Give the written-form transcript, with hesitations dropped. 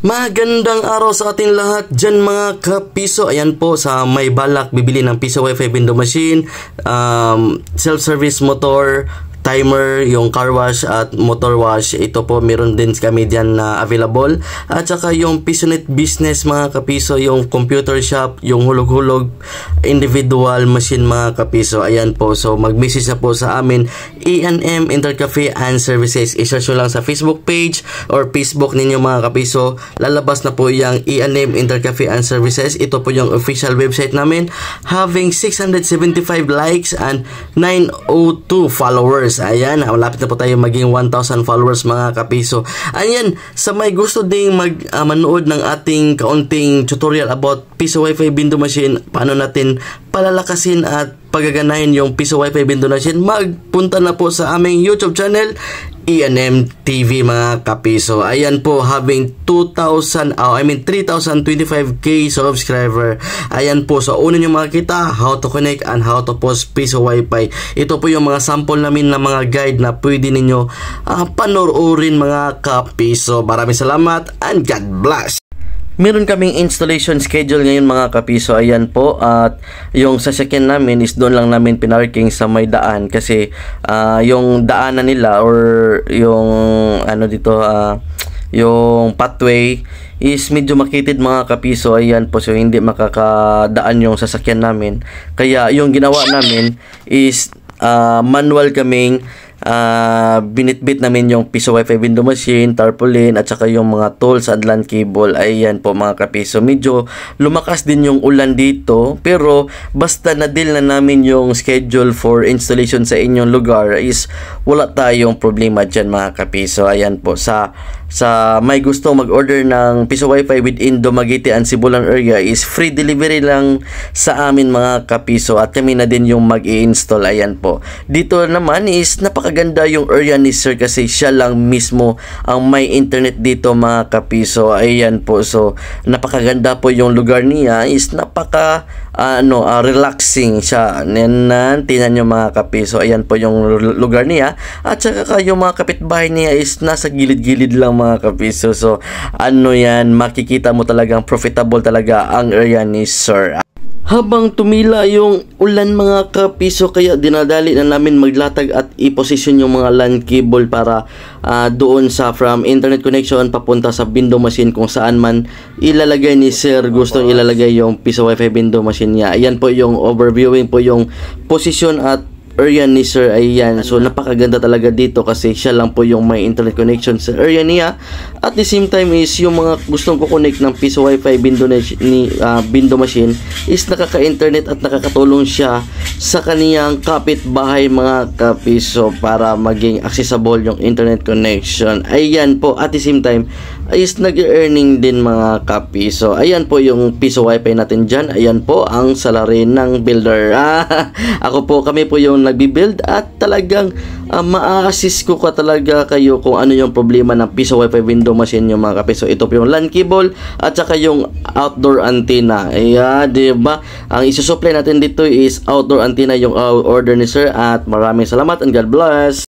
Magandang araw sa ating lahat dyan mga kapiso. Ayan po, sa may balak bibili ng Piso Wi-Fi window machine, self-service motor, timer, yung car wash at motor wash, ito po meron din kami dyan na available. At saka yung PisoNet business mga kapiso, yung computer shop, yung hulog-hulog individual machine mga kapiso. Ayan po, so mag-message na po sa amin, E&M Intercafe and Services. I-search lang sa Facebook page or Facebook ninyo mga kapiso, lalabas na po yung E&M Intercafe and Services. Ito po yung official website namin, having 675 likes and 902 followers. Ayan, malapit na po tayo maging 1,000 followers mga kapiso. Ayan, sa may gusto ding manood ng ating kaunting tutorial about Piso Wi-Fi window machine, paano natin palalakasin at pagaganahin yung Piso Wi-Fi window machine, magpunta na po sa aming YouTube channel, E&M TV mga kapiso. Ayan po, having 3,025k subscriber. Ayan po, so una nyo makikita how to connect and how to post Piso Wi-Fi. Ito po yung mga sample namin na mga guide na pwede ninyo panoorin mga kapiso. Maraming salamat and God bless. Meron kaming installation schedule ngayon mga kapiso. Ayan po, at yung sasakyan namin is doon lang namin pinarking sa may daan kasi yung daanan nila or yung ano dito, yung pathway is medyo makitid mga kapiso. Ayan po, so hindi makakadaan yung sasakyan namin. Kaya yung ginawa namin is manual kaming binitbit namin yung Piso Wi-Fi window machine, tarpaulin at saka yung mga tools at LAN cable. Ayan po mga kapiso, medyo lumakas din yung ulan dito, pero basta na-deal na namin yung schedule for installation sa inyong lugar is wala tayong problema dyan mga kapiso. Ayan po, sa may gusto mag-order ng Piso Wi-Fi within Dumaguete and Sibulan area is free delivery lang sa amin mga kapiso, at kami na din yung mag-i-install. Ayan po, dito naman is napakaganda yung area ni sir kasi siya lang mismo ang may internet dito mga kapiso. Ayan po, so napakaganda po yung lugar niya, is napaka relaxing siya. Tingnan nyo mga kapiso, ayan po yung lugar niya, at saka yung mga kapitbahay niya is nasa gilid-gilid lang mga kapiso. So yan, makikita mo talagang profitable talaga ang area ni sir. Habang tumila yung ulan mga kapiso, kaya dinadali na namin maglatag at i-position yung mga LAN cable para doon sa from internet connection papunta sa window machine kung saan man ilalagay ni sir gusto ilalagay yung Piso Wi-Fi window machine niya. Ayan po yung overviewing po yung position at area ni sir. Ayan, so napakaganda talaga dito kasi siya lang po yung may internet connection sa area niya. At the same time is yung mga gustong ko-connect ng Piso Wi-Fi window machine is nakaka-internet at nakakatulong siya sa kaniyang kapitbahay mga kapiso para maging accessible yung internet connection. Ayan po, at the same time is nag-earning din mga kapiso. Ayan po yung Piso Wi-Fi natin dyan. Ayan po ang salarin ng builder. Kami po yung nagbi-build at talagang ma-assist ko talaga kayo kung ano yung problema ng Piso Wi-Fi window machine yung mga kapiso. Ito po yung LAN cable at saka yung outdoor antenna. Ayan, diba? Ang isusupply natin dito is outdoor antenna yung order ni sir, at maraming salamat and God bless.